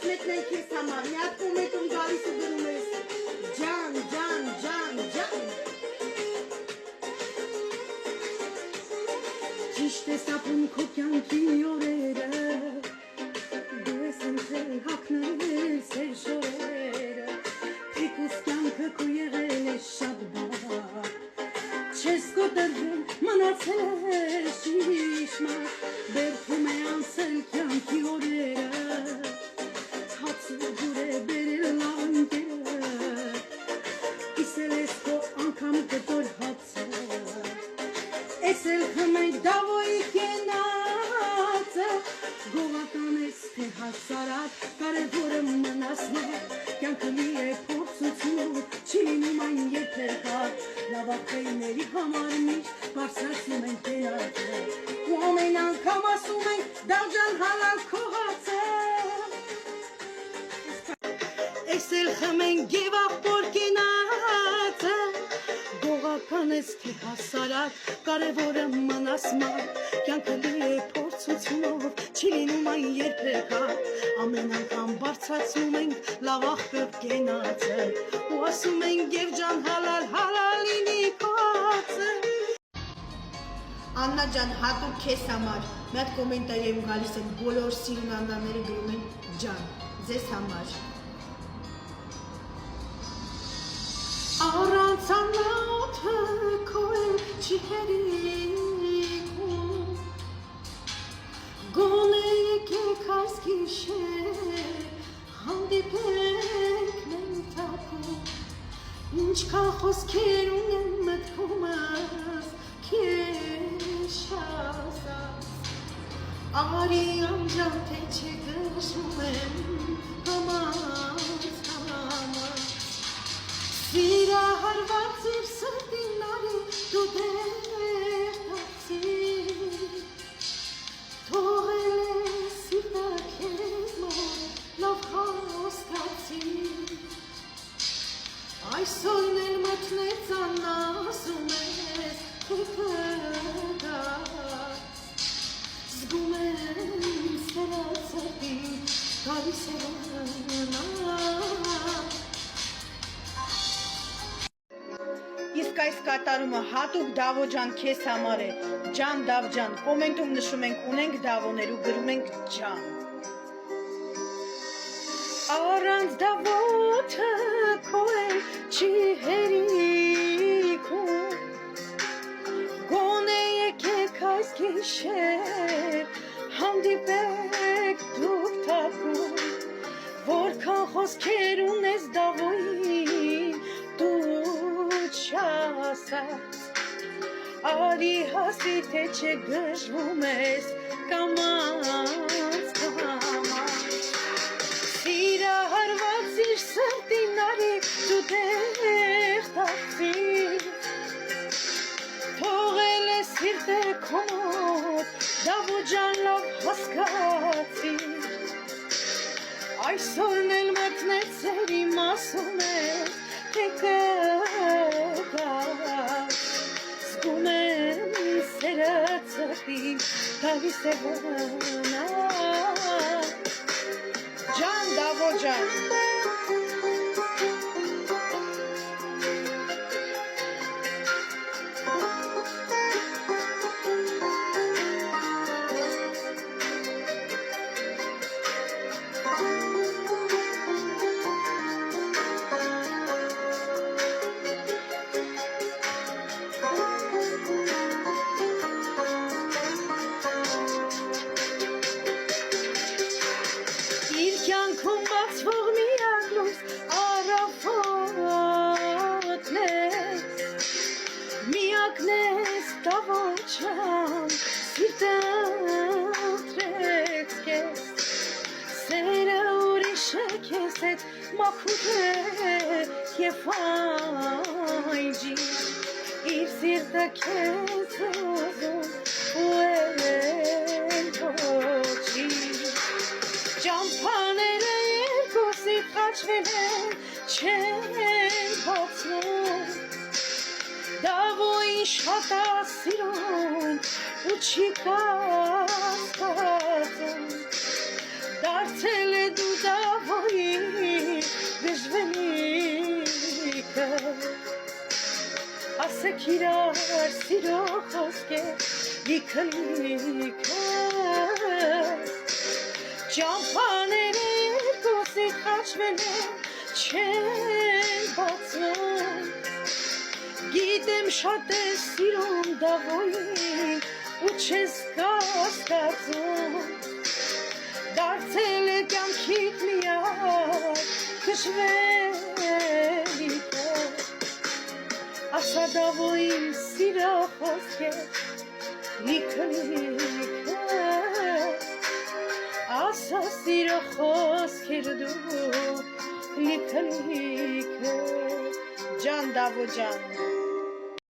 մեկնենք քեզ համար, մի հատ կոմենտում գալիս ու գրում ես ջան, ջան, ջան, ջան։ Ճիշտ ես ապրում քո կյանքի օրերը, դու ես ընտրել հագնել սեր շորերը, թեկուզ կյանքը քո եղել է շատ բար, չես կոտրվել, մնացել ես ճիշմար, բերդում է անցել կյանքի օրերը, հացը ջուր է բերել լավ ընկերը, կիսել ես քո անգամ կտոր հացը, ես էլ խմենք դավոյի կենացը, գողական ես թե հասարակ, կարևորը մնաս մար, կյանքը մի է փորձություն, չի լինում այն երբեք հար, լավ ախպերների համար միշտ բարձրացնում ենք կենացը, ու ամեն անգամ ասում ենք դավջան հալալ քո հացը, ես էլ խմենք և ախպոր կենացը, գողական ես թե հասարակ, կարևորը մնաս մար, կյանքը լի է փորձությունով, չի լինում այն երբեք հար, ամեն անգամ բարձրացնում ենք լավ ախպեր կենացը, ու ասում ենք և ջան հալալ, հալալ լինի քո հացը։ Աննա ջան, հատուկ քեզ համար, մի հատ կոմենտարիում գալիս են բոլոր սիրուն աննաները գրում են ջան, ձեզ համար։ Առանց անոթը քո էլ չի հերիքում, գոնե եկեք այս գիշեր, հանդիպենք մենք թափում, ինչքան խոսքեր ունեմ մտքումս քեզ ասած, արի անջան թե չգշում եմ համած համած, սիրահարված իր սրտին արի դու դեր դարձիր, թողել ես սիրտը քեզ մոտ լավ խոստացիր, այսօրն էլ մտնեց Աննա ասում ես թե կգաս, զգում եմ սերած սրտին գալիս է վնա։ Իսկ այս կատարումը հատուկ Դավո ջան քեզ համար է, ջան Դավ ջան, կոմենտում նշում ենք ունենք Դավոներ ու գրում ենք ջան։ Առանց Դավոթը քո էլ չի հերիքում, գոնե եկեք այս գիշեր, հանդիպեք դուք թափում, որքան խոսքեր ունես Դավոյին դու չասած, արի հասի թե չգժվում ես կամաց կամաց, սիրահարված իր սրտին արի դու դեր դարձիր, թողել ես սիրտը քո մոտ Դավո ջան լավ հասկացիր, այսօրն էլ մտնեց սերիմ ասում ես թե կգաս, զգում եմ սերած սրտին գալիս է վնա, ջան Դավո ջան։ Կյանքում բացվող միակ լույս առավոտն ես, միակն ես Դավո ջան, սիրտը ընտրեց քեզ, սերը ուրիշ է քեզ հետ մաքուր է և այն իր սիրտը քեզ ուզում ու էլ ոչի, ճամփաները երկուսի խաչվել են չեն բացնում, Դավոյին շատ է սիրում ու չի կասկածում, դարձել է դու Դավ ասեք իրար սիրո խոսքեր լիքը ճամփաները կոսի խաչվել են չեն բացում գիտեմ շատ է սիրում դավոյին ու չես կասկածում դարձել է կյանքիդ միակ քշվելիքը ասա դավոյին սիրո խոսքեր լիքը ասա սիրո խոսքեր դու լիքը ջան դավո ջան